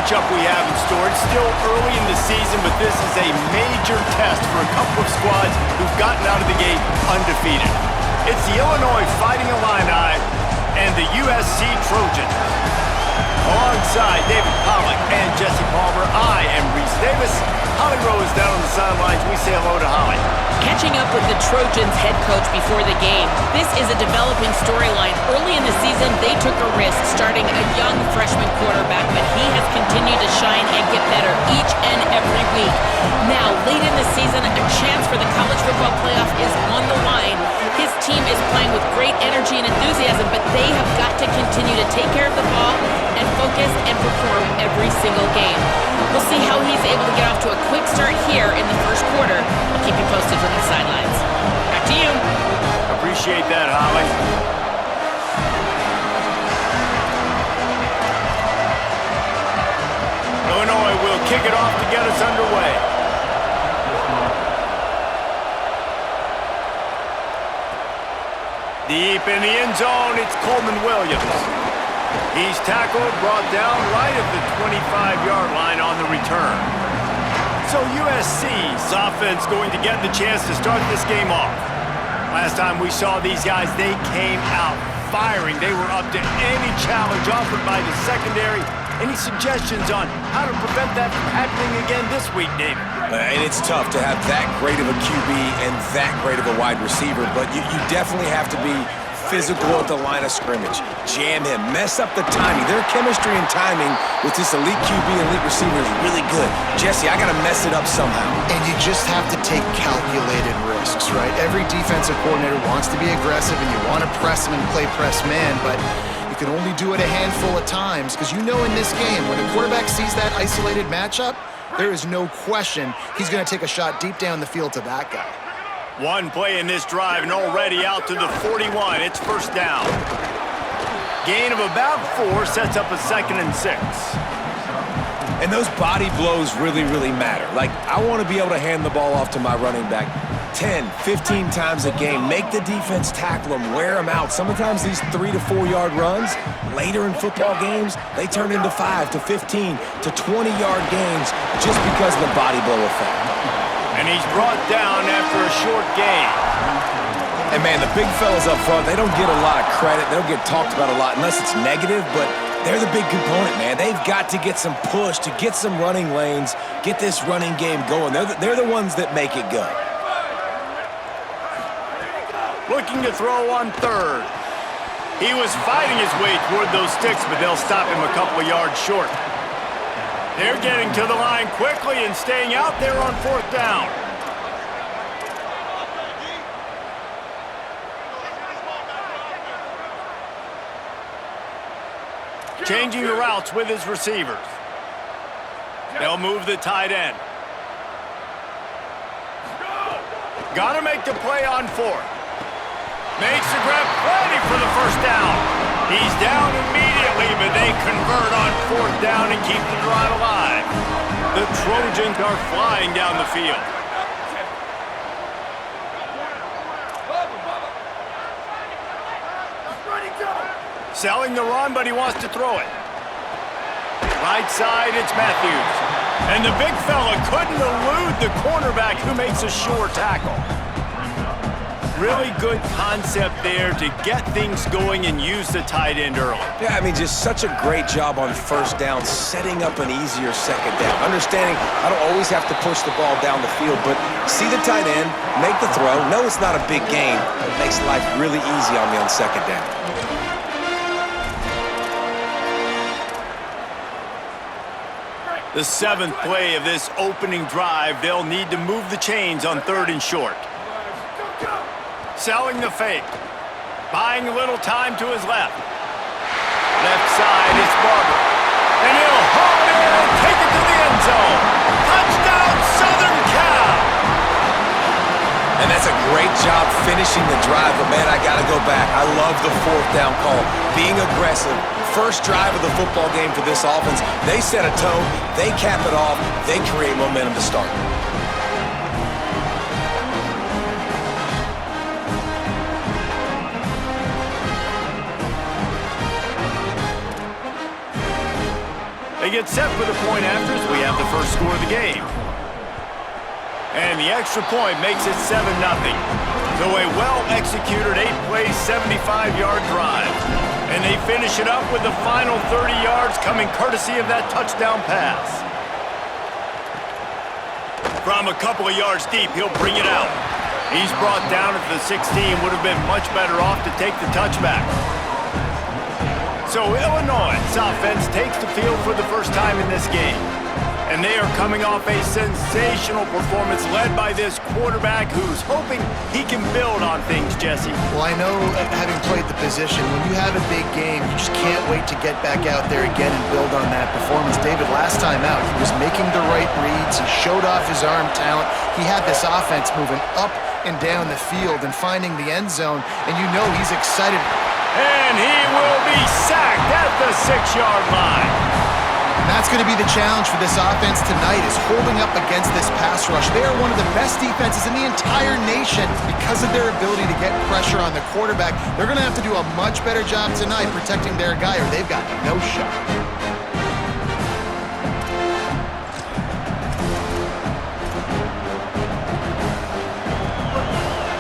matchup we have in store. It's still early in the season, but this is a major test for a couple of squads who've gotten out of the gate undefeated. It's the Illinois Fighting Illini and the USC Trojans. Alongside David Pollack and Jesse Palmer, I am Reese Davis. Holly Rowe is down on the sidelines. We say hello to Holly. Catching up with the Trojans head coach before the game, this is a developing storyline. Early in the season, they took a risk starting a young freshman quarterback, but he has continued to shine and get better each and every week. Now, late in the season, a chance for the college football playoff is on the line. His team is playing with great energy and enthusiasm, but they have got to continue to take care of the ball and focus and perform every single game. We'll see how he's able to get off to a quick start here in the first quarter. I'll keep you posted from the sidelines. Back to you. Appreciate that, Holly. Illinois will kick it off to get us underway. Deep in the end zone, it's Coleman Williams. He's tackled, brought down right at the 25-yard line on the return. So USC's offense going to get the chance to start this game off. Last time we saw these guys, they came out firing. They were up to any challenge offered by the secondary. Any suggestions on how to prevent that from happening again this week, David? And it's tough to have that great of a QB and that great of a wide receiver, but you definitely have to be physical at the line of scrimmage. Jam him, mess up the timing. Their chemistry and timing with this elite QB and elite receiver is really good. Jesse, I got to mess it up somehow. And you just have to take calculated risks, right? Every defensive coordinator wants to be aggressive, and you want to press them and play press man, but you can only do it a handful of times because you know in this game, when a quarterback sees that isolated matchup, there is no question he's going to take a shot deep down the field to that guy. One play in this drive and already out to the 41. It's first down. Gain of about 4 sets up a 2nd and 6. And those body blows really, really matter. Like, I want to be able to hand the ball off to my running back 10, 15 times a game. Make the defense tackle them, wear them out. Sometimes these 3 to 4 yard runs, later in football games, they turn into 5 to 15 to 20-yard gains just because of the body blow effect. And he's brought down after a short gain. And, man, the big fellas up front, they don't get a lot of credit. They don't get talked about a lot unless it's negative, but they're the big component, man. They've got to get some push, to get some running lanes, get this running game going. They're the ones that make it go. Looking to throw on 3rd. He was fighting his way toward those sticks, but they'll stop him a couple of yards short. They're getting to the line quickly and staying out there on 4th down. Changing the routes with his receivers. They'll move the tight end. Got to make the play on 4th. Makes the grab, plenty for the first down. He's down immediately, but they convert on 4th down and keep the drive alive. The Trojans are flying down the field. Selling the run, but he wants to throw it. Right side, it's Matthews. And the big fella couldn't elude the cornerback who makes a sure tackle. Really good concept there to get things going and use the tight end early. Yeah, I mean, just such a great job on first down, setting up an easier second down. Understanding I don't always have to push the ball down the field, but see the tight end, make the throw. No, it's not a big gain, but it makes life really easy on me on second down. The 7th play of this opening drive, they'll need to move the chains on 3rd and short. Selling the fake. Buying a little time to his left. Left side, it's Barber. And he'll haul it in and take it to the end zone. Touchdown, Southern Cal! And that's a great job finishing the drive, but man, I gotta go back. I love the 4th down call. Being aggressive. First drive of the football game for this offense. They set a tone, they cap it off, they create momentum to start. They get set for the point afters. We have the first score of the game. And the extra point makes it 7-0. So a well-executed 8-play, 75-yard drive. And they finish it up with the final 30 yards coming courtesy of that touchdown pass. From a couple of yards deep, he'll bring it out. He's brought down at the 16, would have been much better off to take the touchback. So Illinois' offense takes the field for the first time in this game. And they are coming off a sensational performance led by this quarterback who's hoping he can build on things, Jesse. Well, I know, having played the position, when you have a big game, you just can't wait to get back out there again and build on that performance. David, last time out, he was making the right reads. He showed off his arm talent. He had this offense moving up and down the field and finding the end zone, and you know he's excited. And he will be sacked at the 6-yard line. And that's going to be the challenge for this offense tonight, is holding up against this pass rush. They are one of the best defenses in the entire nation because of their ability to get pressure on the quarterback. They're going to have to do a much better job tonight protecting their guy, or they've got no shot.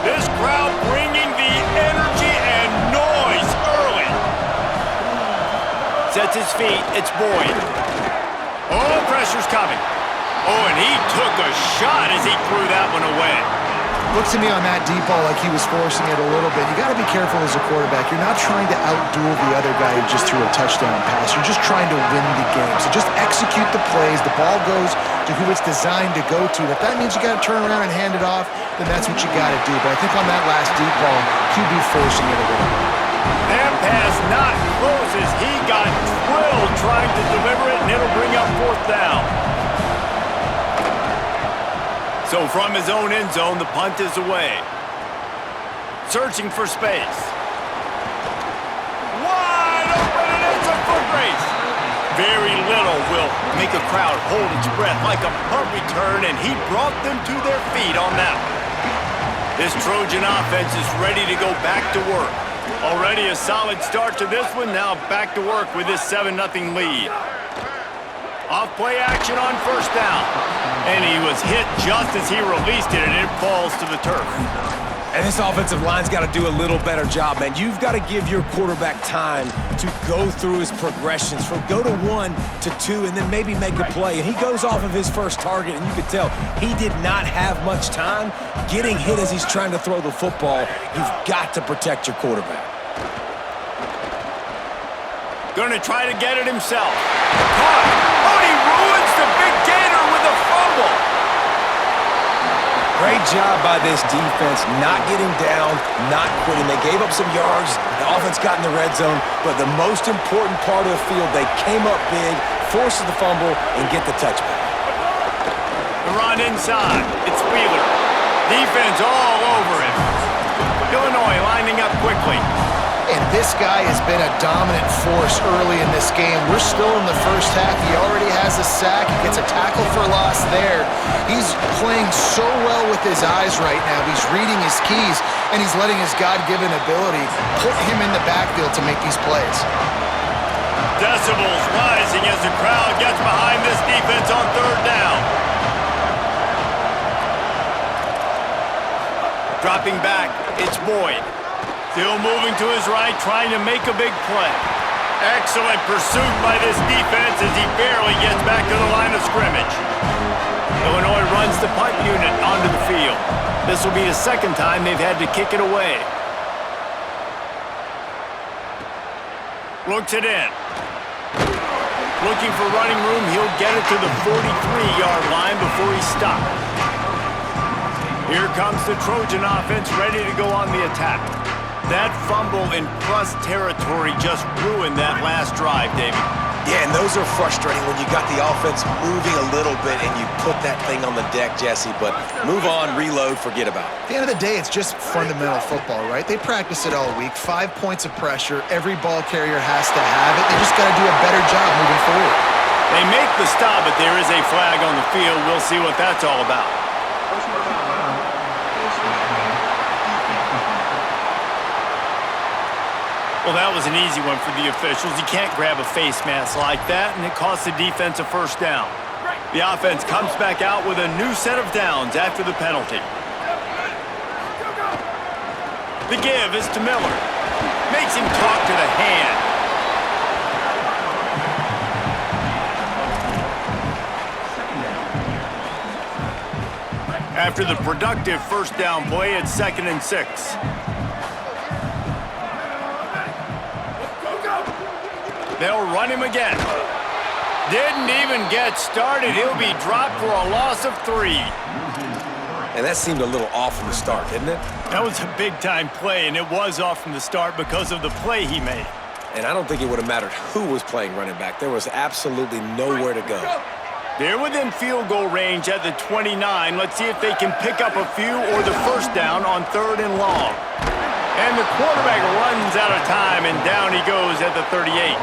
This crowd bringing the energy and noise early. Sets his feet. It's Boyd. Oh, pressure's coming. Oh, and he took a shot as he threw that one away. Looks to me on that deep ball like he was forcing it a little bit. You got to be careful as a quarterback. You're not trying to outduel the other guy who just threw a touchdown pass. You're just trying to win the game. So just execute the plays. The ball goes to who it's designed to go to. If that means you got to turn around and hand it off, then that's what you got to do. But I think on that last deep ball, QB forcing it a little bit. That pass not close as he got drilled trying to deliver it, and it'll bring up 4th down. So from his own end zone, the punt is away. Searching for space. Wide open, and it's a foot race. Very little will make a crowd hold its breath like a punt return, and he brought them to their feet on that one. This Trojan offense is ready to go back to work. Already a solid start to this one, now back to work with this 7-0 lead. Off play action on 1st down. And he was hit just as he released it, and it falls to the turf. And this offensive line's got to do a little better job, man. You've got to give your quarterback time to go through his progressions from go to 1 to 2 and then maybe make a play. And he goes off of his first target, and you can tell he did not have much time getting hit as he's trying to throw the football. You've got to protect your quarterback. Going to try to get it himself. Caught. Oh, and he ruins the big gator with a fumble. Great job by this defense, not getting down, not quitting. They gave up some yards. The offense got in the red zone, but the most important part of the field, they came up big, forced the fumble, and get the touchback. The run inside. It's Wheeler. Defense all over him. Illinois lining up quickly. And this guy has been a dominant force early in this game. We're still in the first half. He already has a sack. He gets a tackle for loss there. He's playing so well with his eyes right now. He's reading his keys, and he's letting his God-given ability put him in the backfield to make these plays. Decibels rising as the crowd gets behind this defense on 3rd down. Dropping back, it's Boyd. Still moving to his right, trying to make a big play. Excellent pursuit by this defense as he barely gets back to the line of scrimmage. Illinois runs the punt unit onto the field. This will be the 2nd time they've had to kick it away. Looks it in. Looking for running room, he'll get it to the 43-yard line before he's stopped. Here comes the Trojan offense ready to go on the attack. That fumble in plus territory just ruined that last drive, David. Yeah, and those are frustrating when you got the offense moving a little bit and you put that thing on the deck, Jesse. But move on, reload, forget about it. At the end of the day, it's just fundamental football, right? They practice it all week. 5 points of pressure. Every ball carrier has to have it. They just got to do a better job moving forward. They make the stop, but there is a flag on the field. We'll see what that's all about. Well, that was an easy one for the officials. You can't grab a face mask like that, and it costs the defense a first down. The offense comes back out with a new set of downs after the penalty. The give is to Miller. Makes him talk to the hand. After the productive first down play, it's 2nd and 6. They'll run him again. Didn't even get started. He'll be dropped for a loss of 3. And that seemed a little off from the start, didn't it? That was a big-time play, and it was off from the start because of the play he made. And I don't think it would have mattered who was playing running back. There was absolutely nowhere to go. They're within field goal range at the 29. Let's see if they can pick up a few or the first down on 3rd and long. And the quarterback runs out of time, and down he goes at the 38.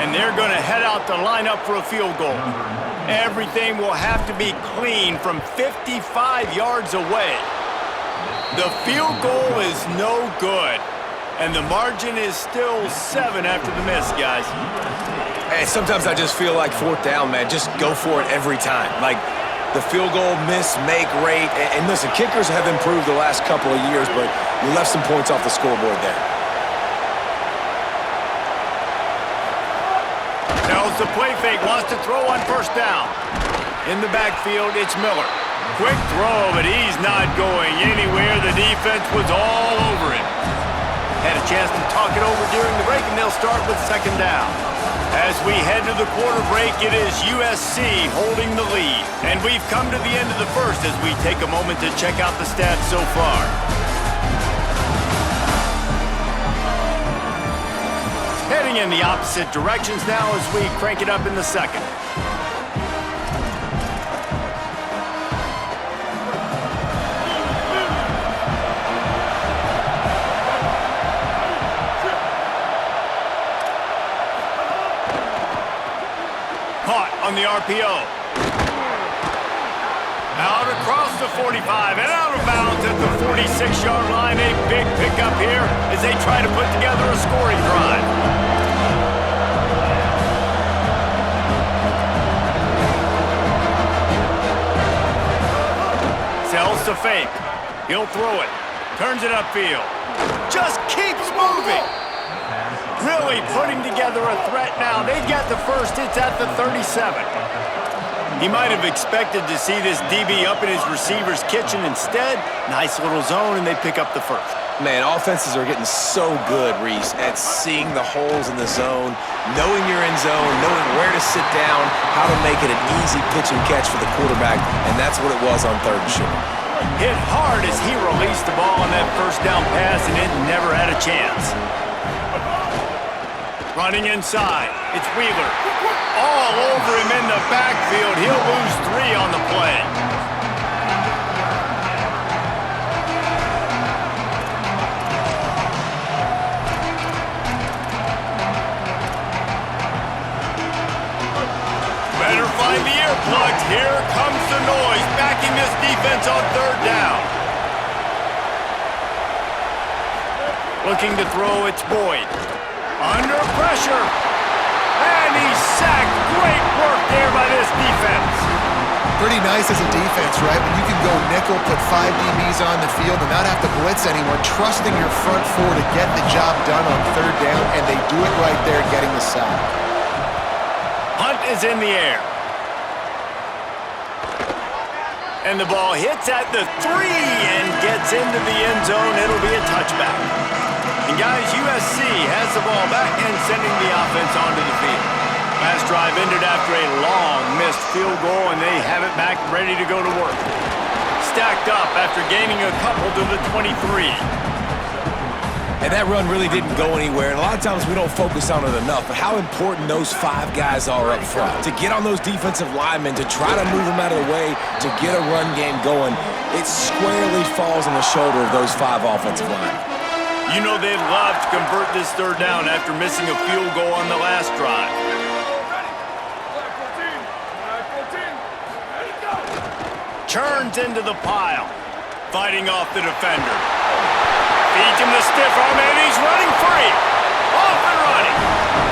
And they're going to head out to line up for a field goal. Everything will have to be clean from 55 yards away. The field goal is no good. And the margin is still 7 after the miss, guys. Hey, sometimes I just feel like 4th down, man. Just go for it every time. Like the field goal miss-make rate. And listen, kickers have improved the last couple of years, but you left some points off the scoreboard there. Tells the play fake, wants to throw on first down. In the backfield, it's Miller. Quick throw, but he's not going anywhere. The defense was all over him. Had a chance to talk it over during the break, and they'll start with 2nd down. As we head to the quarter break, it is USC holding the lead. And we've come to the end of the first as we take a moment to check out the stats so far. Heading in the opposite directions now as we crank it up in the second. Caught on the RPO. Out across the 45 and out of bounds at the 46-yard line. A big pickup here as they try to put together a scoring drive. Sells to fake. He'll throw it. Turns it upfield. Just keeps moving. Really putting together a threat now. They get the first. It's at the 37. He might have expected to see this DB up in his receiver's kitchen. Instead, nice little zone, and they pick up the first. Man, offenses are getting so good, Reese, at seeing the holes in the zone, knowing you're in zone, knowing where to sit down, how to make it an easy pitch and catch for the quarterback, and that's what it was on 3rd and short. Hit hard as he released the ball on that first down pass, and it never had a chance. Running inside, it's Wheeler. All over him in the backfield. He'll lose 3 on the play. Better find the earplugs. Here comes the noise, backing this defense on 3rd down. Looking to throw, it's Boyd. Under pressure. And he's sacked. Great work there by this defense. Pretty nice as a defense, right? When you can go nickel, put 5 DBs on the field and not have to blitz anyone, trusting your front 4 to get the job done on 3rd down, and they do it right there, getting the sack. Hunt is in the air. And the ball hits at the 3 and gets into the end zone. It'll be a touchback. And guys, USC has the ball back and sending the offense onto the field. Last drive ended after a long missed field goal, and they have it back ready to go to work. Stacked up after gaining a couple to the 23. And that run really didn't go anywhere, and a lot of times we don't focus on it enough, but how important those 5 guys are up front. To get on those defensive linemen, to try to move them out of the way, to get a run game going, it squarely falls on the shoulder of those 5 offensive linemen. You know they'd love to convert this 3rd down after missing a field goal on the last drive. Churns into the pile, fighting off the defender. Feeds him the stiff arm, and he's running free. off and running.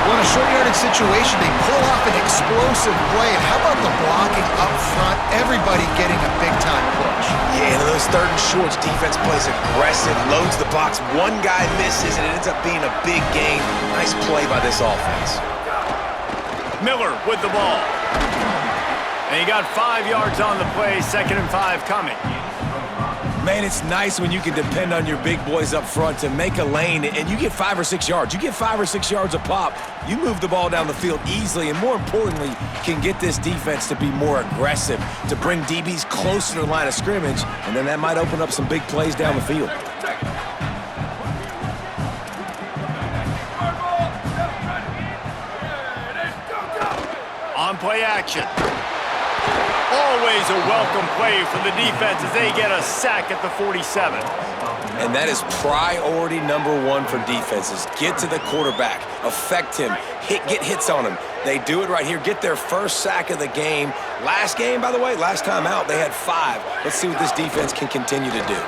Well, in a short yardage situation, they pull off an explosive play. And how about the blocking up front? Everybody getting a big-time push. Yeah, and those third and shorts, defense plays aggressive, loads the box. One guy misses, and it ends up being a big gain. Nice play by this offense. Miller with the ball. And he got 5 yards on the play, 2nd and 5 coming. Man, it's nice when you can depend on your big boys up front to make a lane, and you get 5 or 6 yards. You get 5 or 6 yards a pop, you move the ball down the field easily, and more importantly, can get this defense to be more aggressive, to bring DBs closer to the line of scrimmage, and then that might open up some big plays down the field. On play action. Always a welcome play for the defense as they get a sack at the 47. And that is priority number 1 for defenses. Get to the quarterback, affect him, get hits on him. They do it right here, get their first sack of the game. Last game, by the way, last time out, they had 5. Let's see what this defense can continue to do.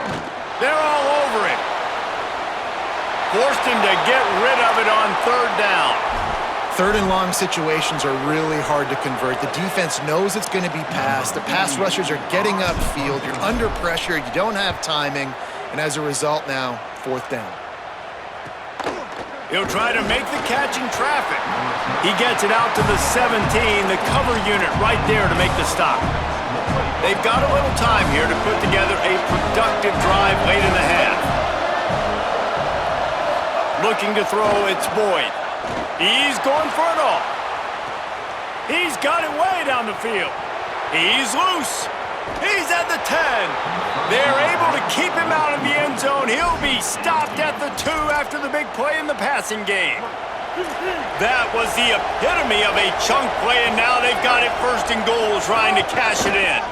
They're all over it. Forced him to get rid of it on 3rd down. 3rd and long situations are really hard to convert. The defense knows it's going to be passed. The pass rushers are getting upfield. You're under pressure. You don't have timing. And as a result now, 4th down. He'll try to make the catch in traffic. He gets it out to the 17, the cover unit right there to make the stop. They've got a little time here to put together a productive drive late in the half. Looking to throw, it's Boyd. He's going for it all. He's got it way down the field. He's loose. He's at the 10. They're able to keep him out of the end zone. He'll be stopped at the 2 after the big play in the passing game. That was the epitome of a chunk play, and now they've got it 1st and goal, trying to cash it in.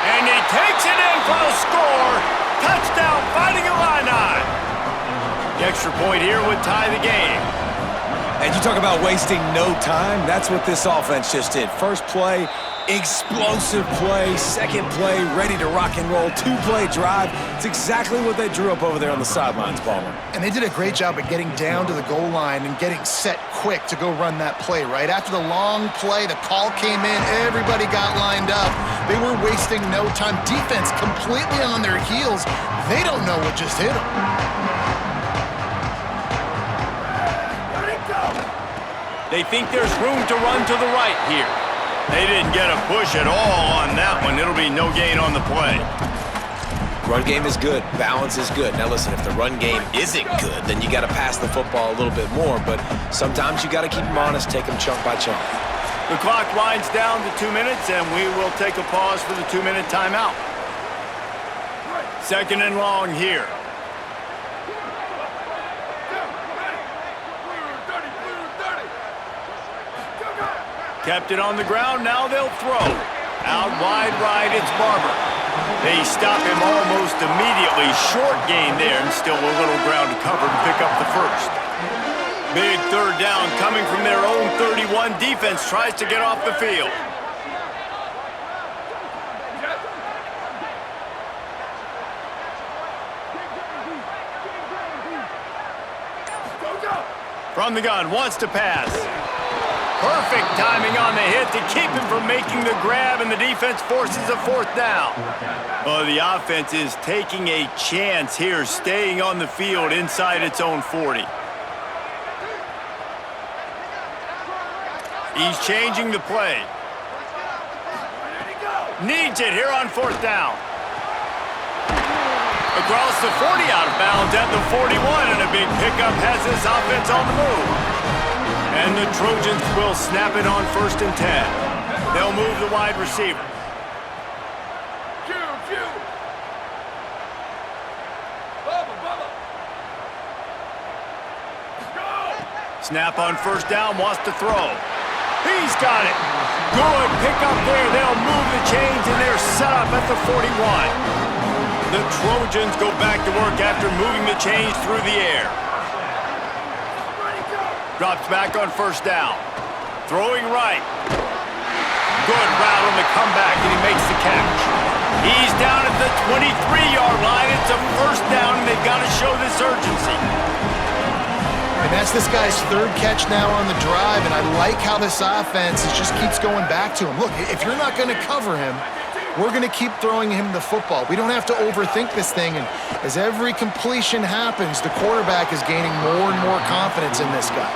And he takes it in for the score. Touchdown, Fighting Illini. The extra point here would tie the game. And you talk about wasting no time, that's what this offense just did. First play, explosive play. 2nd play, ready to rock and roll. 2-play drive. It's exactly what they drew up over there on the sidelines, Palmer. And they did a great job of getting down to the goal line and getting set quick to go run that play, right? After the long play, the call came in, everybody got lined up. They were wasting no time. Defense completely on their heels. They don't know what just hit them. They think there's room to run to the right here. They didn't get a push at all on that one. It'll be no gain on the play. Run game is good. Balance is good. Now listen, if the run game isn't good, then you got to pass the football a little bit more. But sometimes you got to keep them honest, take them chunk by chunk. The clock winds down to 2 minutes, and we will take a pause for the 2-minute timeout. 2nd and long here. Kept it on the ground, now they'll throw. Out wide right, it's Barber. They stop him almost immediately. Short gain there, and still a little ground to cover to pick up the 1st. Big 3rd down coming from their own 31. Defense tries to get off the field. From the gun, wants to pass. Perfect timing on the hit to keep him from making the grab, and the defense forces a 4th down. Well, the offense is taking a chance here, staying on the field inside its own 40. He's changing the play. Needs it here on 4th down. Across the 40, out of bounds at the 41, and a big pickup has this offense on the move. And the Trojans will snap it on 1st and 10. They'll move the wide receiver. Snap on 1st down, wants to throw. He's got it. Good pickup there. They'll move the chains, and they're set up at the 41. The Trojans go back to work after moving the chains through the air. Drops back on 1st down. Throwing right. Good route on the comeback, and he makes the catch. He's down at the 23-yard line. It's a 1st down, and they've got to show this urgency. And that's this guy's third catch now on the drive, and I like how this offense just keeps going back to him. Look, if you're not going to cover him, we're going to keep throwing him the football. We don't have to overthink this thing, and as every completion happens, the quarterback is gaining more and more confidence in this guy.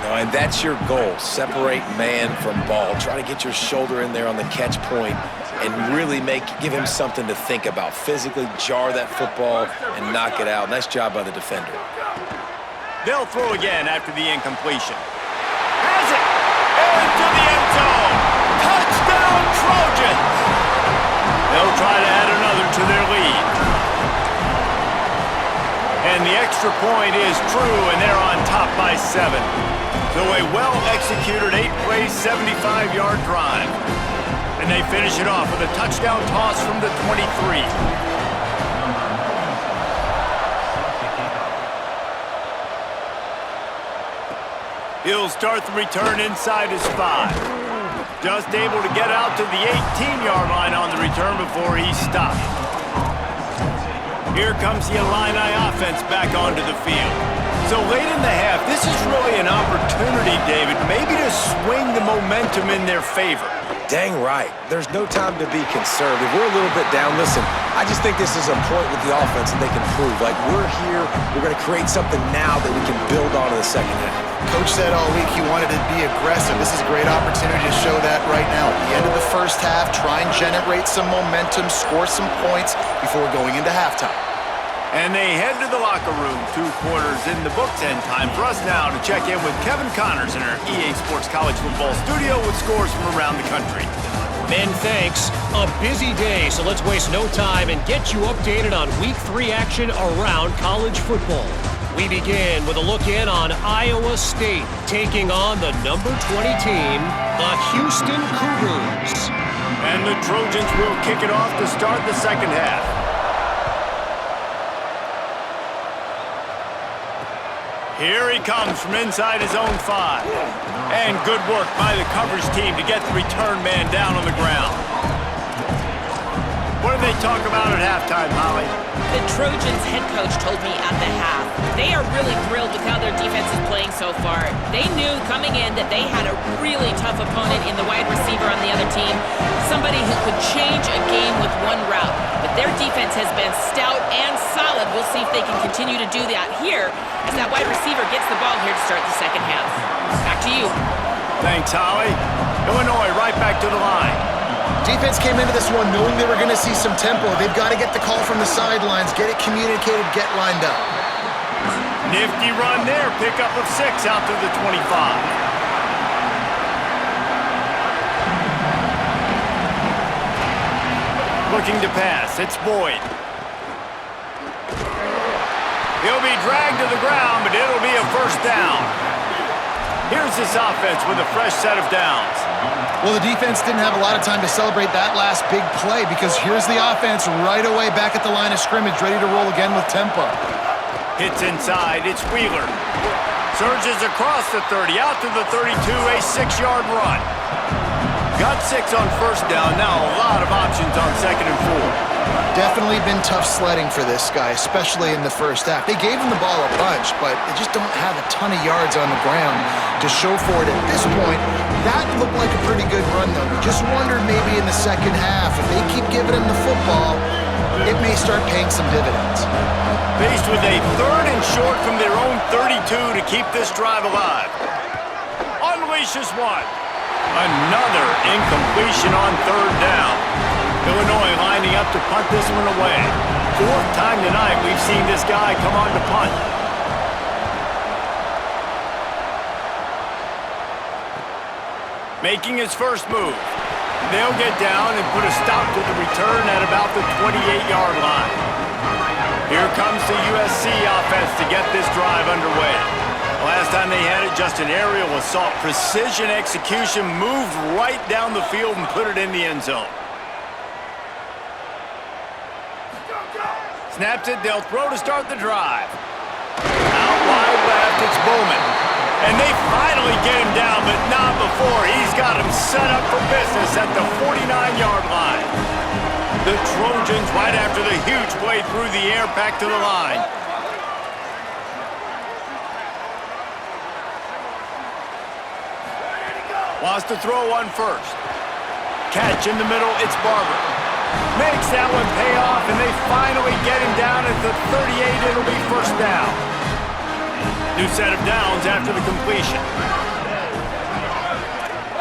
No, and that's your goal. Separate man from ball. Try to get your shoulder in there on the catch point and really give him something to think about. Physically jar that football and knock it out. Nice job by the defender. They'll throw again after the incompletion. Has it! Into the end zone! Touchdown Trojans! They'll try to add another to their lead. And the extra point is true, and they're on top by 7. So a well-executed 8-play, 75-yard drive. And they finish it off with a touchdown toss from the 23. He'll start the return inside his 5. Just able to get out to the 18-yard line on the return before he's stopped. Here comes the Illini offense back onto the field. So late in the half, this is really an opportunity, David, maybe to swing the momentum in their favor. Dang right. There's no time to be concerned. If we're a little bit down, listen, I just think this is a point with the offense that they can prove. Like, we're here, we're going to create something now that we can build on in the second half. Coach said all week he wanted to be aggressive. This is a great opportunity to show that right now. At the end of the first half, try and generate some momentum, score some points before going into halftime. And they head to the locker room. 2 quarters in the books, and time for us now to check in with Kevin Connors in our EA Sports College Football studio with scores from around the country. Men, thanks. A busy day, so let's waste no time and get you updated on Week 3 action around college football. We begin with a look in on Iowa State, taking on the number 20 team, the Houston Cougars. And the Trojans will kick it off to start the second half. Here he comes from inside his own 5. And good work by the coverage team to get the return man down on the ground. What did they talk about at halftime, Holly? The Trojans head coach told me at the half, they are really thrilled with how their defense is playing so far. They knew coming in that they had a really tough opponent in the wide receiver on the other team, somebody who could change a game with one route. But their defense has been stout and solid. We'll see if they can continue to do that here as that wide receiver gets the ball here to start the second half. Back to you. Thanks, Holly. Illinois right back to the line. Defense came into this one knowing they were going to see some tempo. They've got to get the call from the sidelines, get it communicated, get lined up. Nifty run there. Pickup of 6 out to the 25. Looking to pass. It's Boyd. He'll be dragged to the ground, but it'll be a first down. Here's this offense with a fresh set of downs. Well, the defense didn't have a lot of time to celebrate that last big play because here's the offense right away back at the line of scrimmage, ready to roll again with tempo. Hits inside. It's Wheeler. Surges across the 30, out to the 32, a 6-yard run. Got 6 on first down. Now a lot of options on second and 4. Definitely been tough sledding for this guy, especially in the first half. They gave him the ball a bunch, but they just don't have a ton of yards on the ground to show for it at this point. That looked like a pretty good run, though. We just wondered maybe in the second half, if they keep giving him the football, it may start paying some dividends. Faced with a 3rd and short from their own 32 to keep this drive alive. Unleashes one. Another incompletion on 3rd down. Illinois lining up to punt this one away. 4th time tonight we've seen this guy come on to punt. Making his first move. They'll get down and put a stop to the return at about the 28-yard line. Here comes the USC offense to get this drive underway. Last time they had it, just an aerial assault. Precision execution, moved right down the field and put it in the end zone. Snaps it, they'll throw to start the drive. Out wide left, it's Bowman. And they finally get him down, but not before. He's got him set up for business at the 49-yard line. The Trojans, right after the huge play through the air, back to the line. Wants to throw on first. Catch in the middle, it's Barber. Makes that one pay off, and they finally get him down at the 38. It'll be first down. New set of downs after the completion.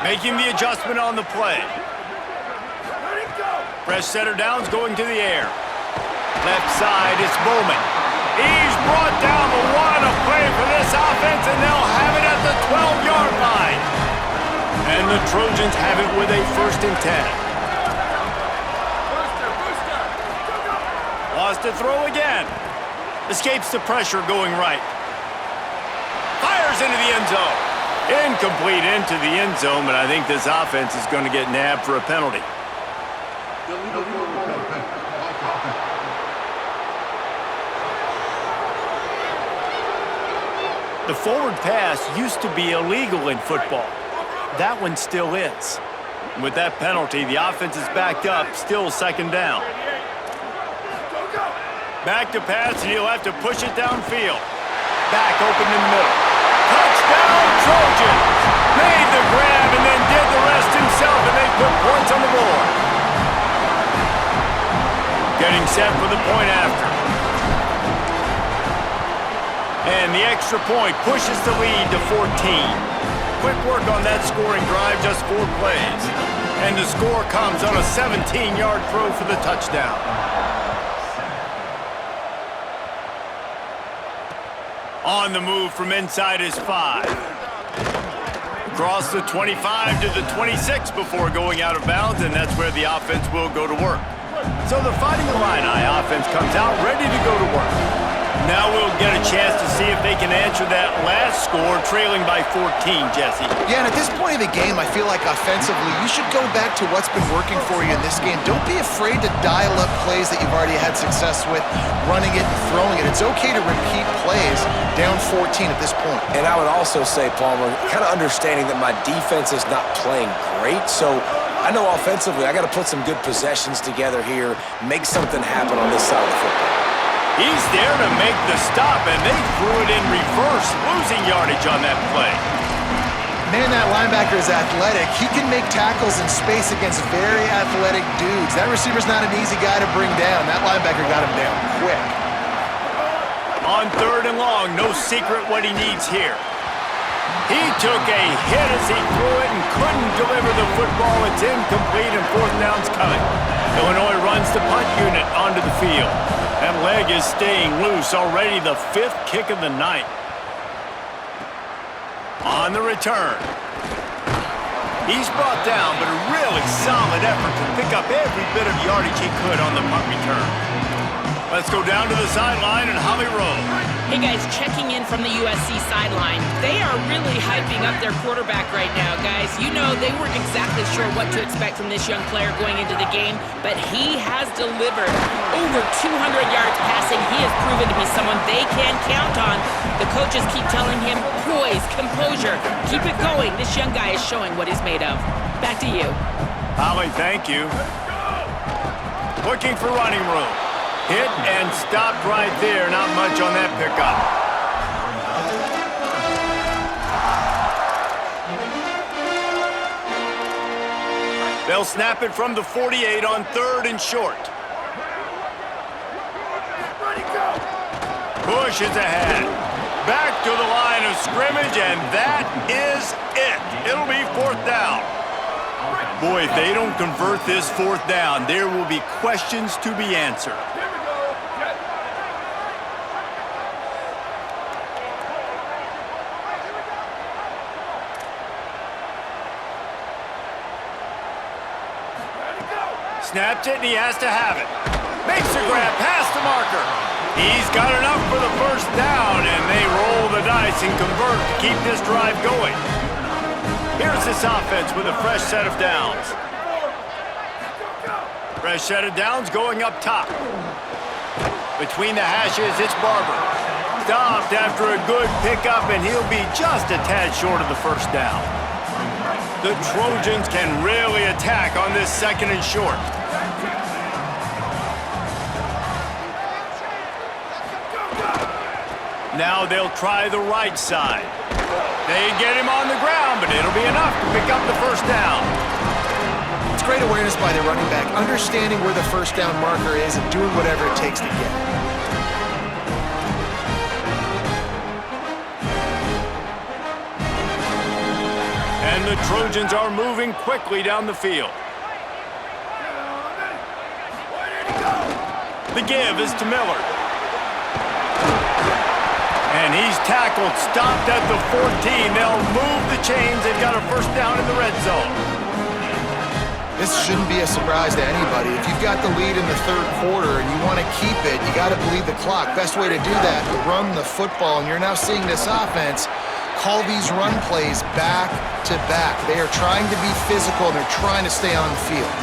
Making the adjustment on the play. Fresh set of downs going to the air. Left side, it's Bowman. He's brought down, but what a play for this offense, and they'll have it at the 12-yard line. And the Trojans have it with a 1st and 10. Wants to throw again. Escapes the pressure going right. Fires into the end zone. Incomplete into the end zone, but I think this offense is going to get nabbed for a penalty. The forward pass used to be illegal in football. That one still is. With that penalty, the offense is backed up, still 2nd down. Back to pass, and he'll have to push it downfield. Back open in the middle. Touchdown, Trojans! Made the grab and then did the rest himself, and they put points on the board. Getting set for the point after. And the extra point pushes the lead to 14. Quick work on that scoring drive, just 4 plays. And the score comes on a 17-yard throw for the touchdown. On the move from inside his 5. Across the 25 to the 26 before going out of bounds, and that's where the offense will go to work. So the Fighting Illini offense comes out ready to go to work. Now we'll get a chance to see if they can answer that last score, trailing by 14, Jesse. Yeah, and at this point of the game, I feel like offensively, you should go back to what's been working for you in this game. Don't be afraid to dial up plays that you've already had success with, running it and throwing it. It's okay to repeat plays down 14 at this point. And I would also say, Palmer, kind of understanding that my defense is not playing great, so I know offensively I got to put some good possessions together here, make something happen on this side of the football. He's there to make the stop, and they threw it in reverse, losing yardage on that play. Man, that linebacker is athletic. He can make tackles in space against very athletic dudes. That receiver's not an easy guy to bring down. That linebacker got him down quick. On 3rd and long, no secret what he needs here. He took a hit as he threw it and couldn't deliver the football. It's incomplete, and 4th down's coming. Illinois runs the punt unit onto the field. That leg is staying loose, already the 5th kick of the night. On the return. He's brought down, but a really solid effort to pick up every bit of yardage he could on the punt return. Let's go down to the sideline and Holly Rowe. Hey guys, checking in from the USC sideline. They are really hyping up their quarterback right now, guys. You know, they weren't exactly sure what to expect from this young player going into the game, but he has delivered over 200 yards passing. He has proven to be someone they can count on. The coaches keep telling him, poise, composure, keep it going. This young guy is showing what he's made of. Back to you. Holly, thank you. Looking for running room. Hit and stopped right there. Not much on that pickup. They'll snap it from the 48 on 3rd and short. Pushes ahead. Back to the line of scrimmage, and that is it. It'll be 4th down. Boy, if they don't convert this 4th down, there will be questions to be answered. Snapped it, and he has to have it. Makes a grab past the marker. He's got enough for the 1st down, and they roll the dice and convert to keep this drive going. Here's this offense with a fresh set of downs. Fresh set of downs going up top. Between the hashes, it's Barber. Stopped after a good pickup, and he'll be just a tad short of the 1st down. The Trojans can really attack on this 2nd and short. Now they'll try the right side. They get him on the ground, but it'll be enough to pick up the first down. It's great awareness by the running back, understanding where the first down marker is and doing whatever it takes to get it. And the Trojans are moving quickly down the field. The give is to Miller. And he's tackled, stopped at the 14. They'll move the chains. They've got a first down in the red zone. This shouldn't be a surprise to anybody. If you've got the lead in the third quarter and you want to keep it, you got to bleed the clock. Best way to do that, run the football. And you're now seeing this offense call these run plays back to back. They are trying to be physical, and they're trying to stay on the field.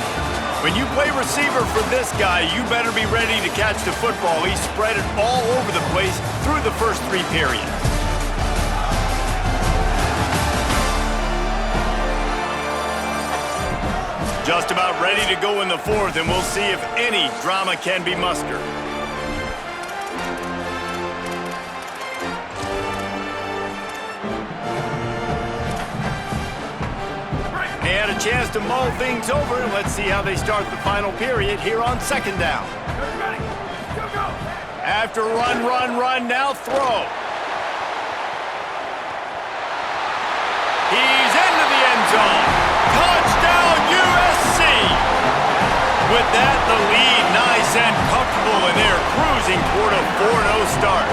When you play receiver for this guy, you better be ready to catch the football. He spread it all over the place through the first 3 periods. Just about ready to go in the fourth, and we'll see if any drama can be mustered. They had a chance to mull things over, and let's see how they start the final period here on second down. After run, now throw. He's into the end zone. Touchdown, USC! With that, the lead nice and comfortable, and they're cruising toward a 4-0 start.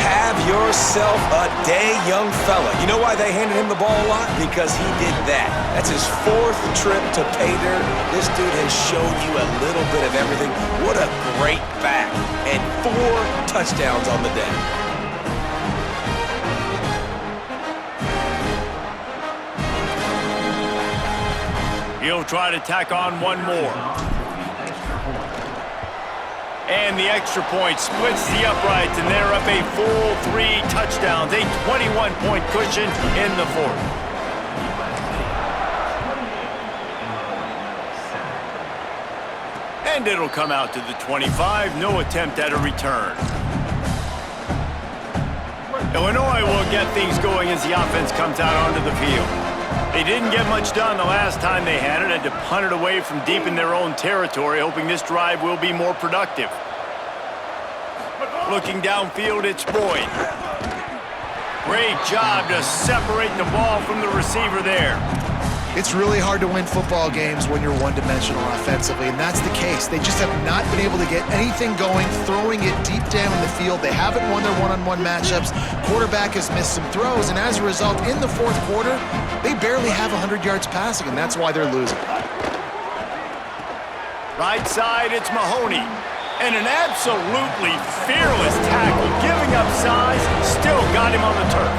Have yourself a day, young fella. You know why they handed him the ball a lot? Because he did that. That's his 4th trip to pay dirt. This dude has shown you a little bit of everything. What a great back. And 4 touchdowns on the day. He'll try to tack on one more. And the extra point splits the uprights, and they're up a full 3 touchdowns, a 21-point cushion in the fourth. And it'll come out to the 25, no attempt at a return. Illinois will get things going as the offense comes out onto the field. They didn't get much done the last time they had it, and to punt it away from deep in their own territory, hoping this drive will be more productive. Looking downfield, it's Boyd. Great job to separate the ball from the receiver there. It's really hard to win football games when you're one-dimensional offensively, and that's the case. They just have not been able to get anything going, throwing it deep down in the field. They haven't won their one-on-one matchups. Quarterback has missed some throws, and as a result, in the fourth quarter, they barely have 100 yards passing, and that's why they're losing. Right side, it's Mahoney. And an absolutely fearless tackle, giving up size, still got him on the turf.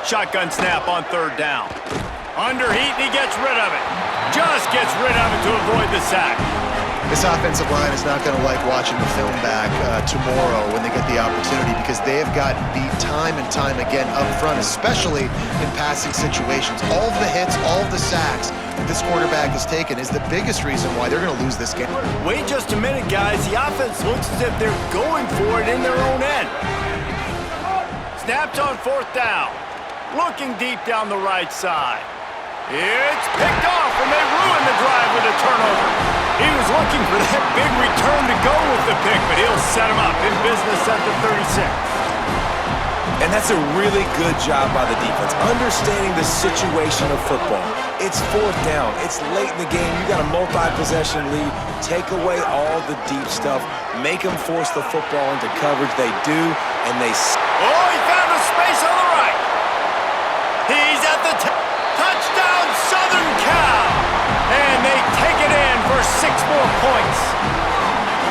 Shotgun snap on third down. Under heat, and he gets rid of it. Just gets rid of it to avoid the sack. This offensive line is not going to like watching the film back tomorrow when they get the opportunity, because they have gotten beat time and time again up front, especially in passing situations. All of the hits, all of the sacks that this quarterback has taken is the biggest reason why they're going to lose this game. Wait just a minute, guys. The offense looks as if they're going for it in their own end. Snapped on fourth down. Looking deep down the right side. It's picked off, and they ruin the drive with a turnover. He was looking for that big return to go with the pick, but he'll set him up in business at the 36. And that's a really good job by the defense, understanding the situation of football. It's fourth down. It's late in the game. You got a multi-possession lead. Take away all the deep stuff. Make them force the football into coverage. They do, and they... Oh, he found a space on the right. He's at the touchdown, Southern Cal. And they take it in for 6 more points.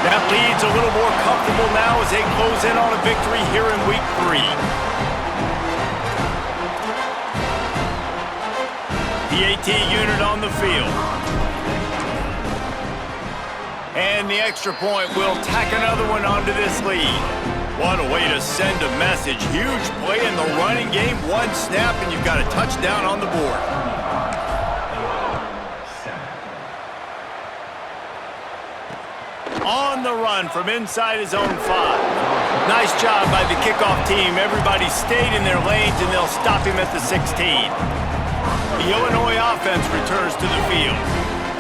That lead's a little more comfortable now as they close in on a victory here in week 3. The AT unit on the field. And the extra point will tack another one onto this lead. What a way to send a message. Huge play in the running game. One snap, and you've got a touchdown on the board. On the run from inside his own 5. Nice job by the kickoff team. Everybody stayed in their lanes, and they'll stop him at the 16. The Illinois offense returns to the field.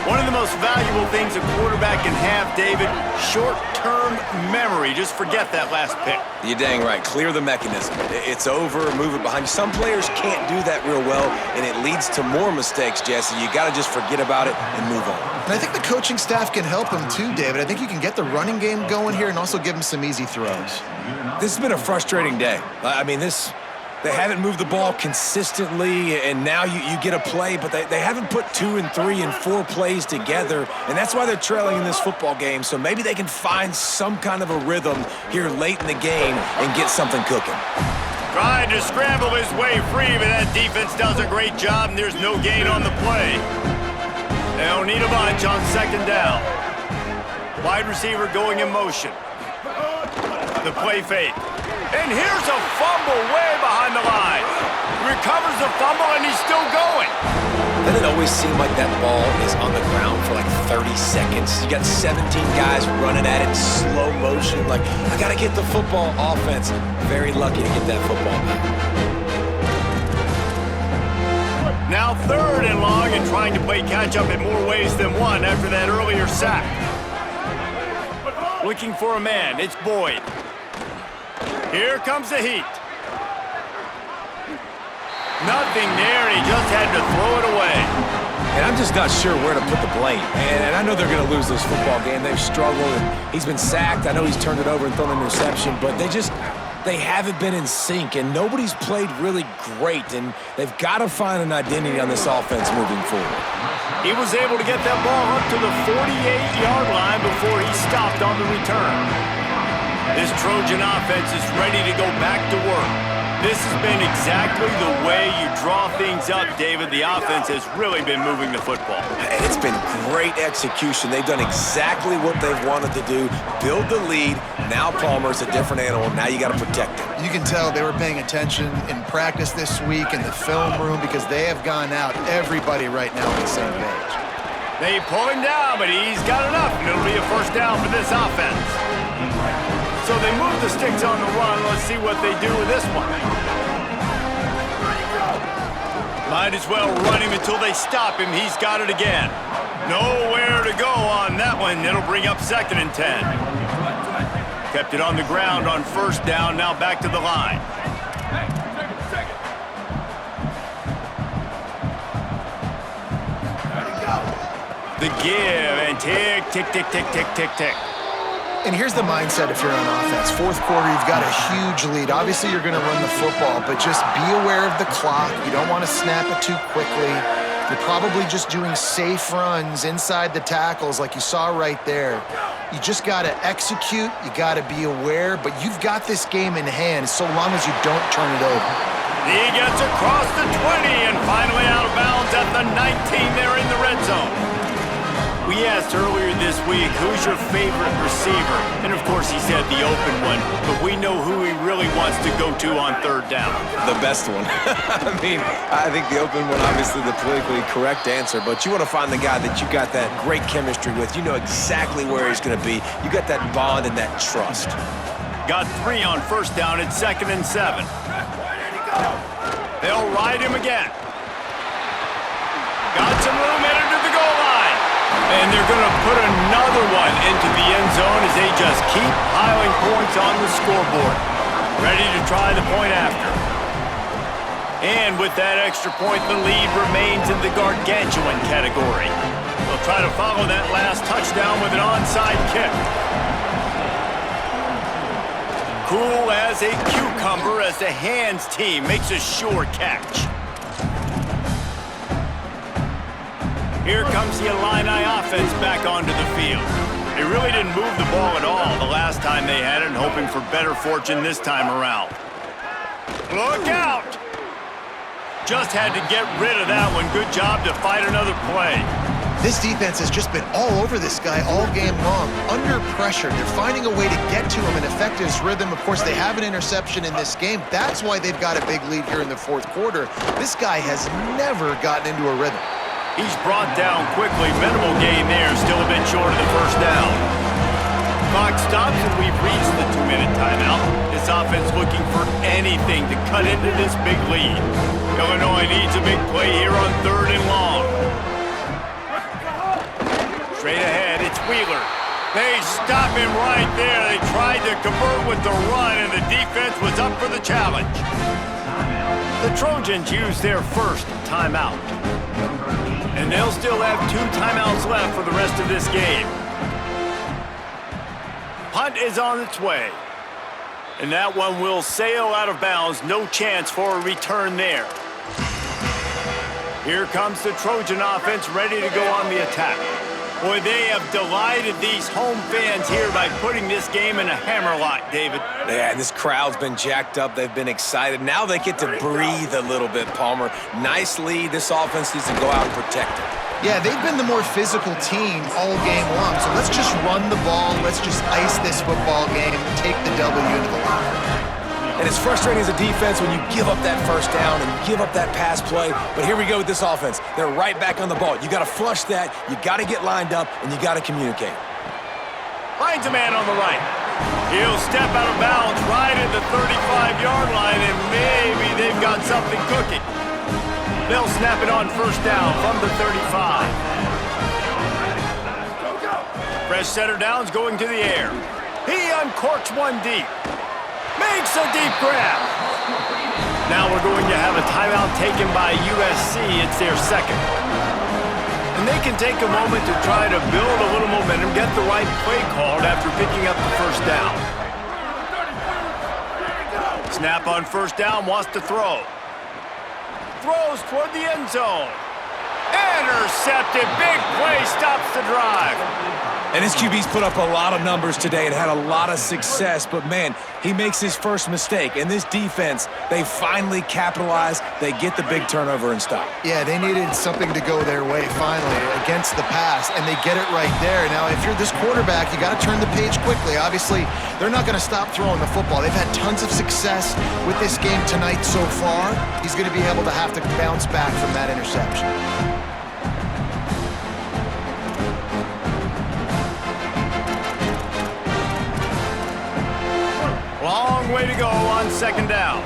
One of the most valuable things a quarterback can have, David, short-term memory. Just forget that last pick. You're dang right. Clear the mechanism. It's over, move it behind you. Some players can't do that real well, and it leads to more mistakes, Jesse. You got to just forget about it and move on. And I think the coaching staff can help him too, David. I think you can get the running game going here and also give him some easy throws. This has been a frustrating day. I mean, they haven't moved the ball consistently, and now you get a play, but they haven't put 2 and 3 and 4 plays together, and that's why they're trailing in this football game. So maybe they can find some kind of a rhythm here late in the game and get something cooking. Trying to scramble his way free, but that defense does a great job, and there's no gain on the play. They'll need a bunch on second down. Wide receiver going in motion. The play fake. And here's a fumble way behind the line. Recovers the fumble, and he's still going. Doesn't it always seem like that ball is on the ground for like 30 seconds? You got 17 guys running at it in slow motion. Like, I got to get the football. Offense, very lucky to get that football back. Now 3rd and long, and trying to play catch-up in more ways than one after that earlier sack. Looking for a man. It's Boyd. Here comes the heat. Nothing there, and he just had to throw it away. And I'm just not sure where to put the blame. And I know they're going to lose this football game. They've struggled, and he's been sacked. I know he's turned it over and thrown an interception, but they haven't been in sync, and nobody's played really great, and they've got to find an identity on this offense moving forward. He was able to get that ball up to the 48-yard line before he stopped on the return. This Trojan offense is ready to go back to work. This has been exactly the way you draw things up, David. The offense has really been moving the football. And it's been great execution. They've done exactly what they've wanted to do. Build the lead. Now Palmer's a different animal. Now you got to protect him. You can tell they were paying attention in practice this week in the film room because they have gone out, everybody right now on the same page. They pull him down, but he's got enough, and it'll be a first down for this offense. So they move the sticks on the run. Let's see what they do with this one. Might as well run him until they stop him. He's got it again. Nowhere to go on that one. It'll bring up 2nd and 10. Kept it on the ground on 1st down. Now back to the line. The give and tick, tick, tick, tick, tick, tick, tick. And here's the mindset if you're on offense. 4th quarter, you've got a huge lead. Obviously, you're going to run the football, but just be aware of the clock. You don't want to snap it too quickly. You're probably just doing safe runs inside the tackles like you saw right there. You just got to execute. You got to be aware, but you've got this game in hand so long as you don't turn it over. He gets across the 20 and finally out of bounds at the 19 there in the red zone. We asked earlier this week, who's your favorite receiver? And of course he said the open one, but we know who he really wants to go to on 3rd down. The best one. I mean, I think the open one, obviously the politically correct answer, but you want to find the guy that you got that great chemistry with. You know exactly where he's going to be. You got that bond and that trust. Got 3 on 1st down at 2nd and 7. They'll ride him again. Got some room headed to the goal line. And they're going to put another one into the end zone as they just keep piling points on the scoreboard. Ready to try the point after. And with that extra point, the lead remains in the gargantuan category. They'll try to follow that last touchdown with an onside kick. Cool as a cucumber as the hands team makes a sure catch. Here comes the Illini offense back onto the field. They really didn't move the ball at all the last time they had it, and hoping for better fortune this time around. Look out! Just had to get rid of that one. Good job to fight another play. This defense has just been all over this guy all game long. Under pressure, they're finding a way to get to him and affect his rhythm. Of course, they have an interception in this game. That's why they've got a big lead here in the fourth quarter. This guy has never gotten into a rhythm. He's brought down quickly. Minimal gain there, still a bit short of the first down. Clock stops and we've reached the 2-minute timeout. This offense looking for anything to cut into this big lead. Illinois needs a big play here on 3rd and long. Straight ahead, it's Wheeler. They stop him right there. They tried to convert with the run, and the defense was up for the challenge. The Trojans use their first timeout. And they'll still have 2 timeouts left for the rest of this game. Punt is on its way. And that one will sail out of bounds. No chance for a return there. Here comes the Trojan offense ready to go on the attack. Boy, they have delighted these home fans here by putting this game in a hammerlock, David. Yeah, this crowd's been jacked up. They've been excited. Now they get to breathe a little bit, Palmer. Nice lead. This offense needs to go out and protect it. Yeah, they've been the more physical team all game long. So let's just run the ball. Let's just ice this football game, take the W into the locker. And it's frustrating as a defense when you give up that first down and you give up that pass play. But here we go with this offense. They're right back on the ball. You got to flush that. You got to get lined up, and you got to communicate. Finds a man on the right. He'll step out of bounds right at the 35-yard line, and maybe they've got something cooking. They'll snap it on first down from the 35. Fresh setter downs going to the air. He uncorks one deep. Makes a deep grab. Now we're going to have a timeout taken by USC. It's their second. And they can take a moment to try to build a little momentum, get the right play called after picking up the first down. Snap on first down, wants to throw. Throws toward the end zone. Intercepted. Big play, stops the drive. And his QB's put up a lot of numbers today and had a lot of success, but man, he makes his first mistake. And this defense, they finally capitalize. They get the big turnover and stop. Yeah, they needed something to go their way finally against the pass, and they get it right there. Now, if you're this quarterback, you got to turn the page quickly. Obviously, they're not going to stop throwing the football. They've had tons of success with this game tonight so far. He's going to be able to have to bounce back from that interception. Long way to go on second down.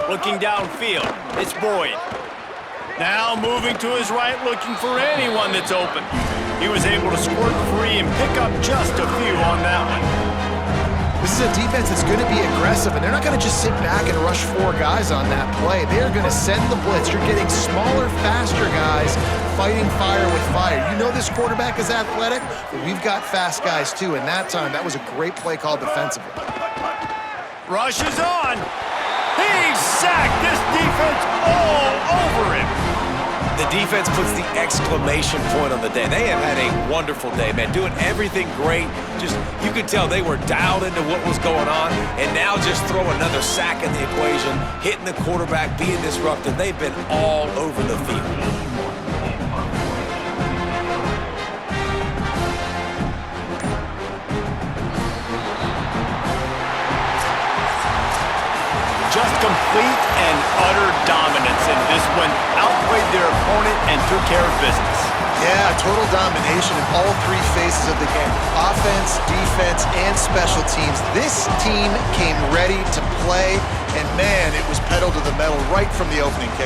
Looking downfield, it's Boyd. Now moving to his right, looking for anyone that's open. He was able to squirt free and pick up just a few on that one. This is a defense that's going to be aggressive, and they're not going to just sit back and rush 4 guys on that play. They are going to send the blitz. You're getting smaller, faster guys fighting fire with fire. You know this quarterback is athletic, but we've got fast guys too, and that time, that was a great play call defensively. Rush is on. He's sacked. This defense all over him. The defense puts the exclamation point on the day. They have had a wonderful day, man. Doing everything great. Just, you could tell they were dialed into what was going on. And now just throw another sack in the equation, hitting the quarterback, being disruptive. They've been all over the field. Just complete and utter dominance in this one. Outplayed their opponent and took care of business. Yeah, total domination in all 3 phases of the game. Offense, defense, and special teams. This team came ready to play, and man, it was pedal to the metal right from the opening kick.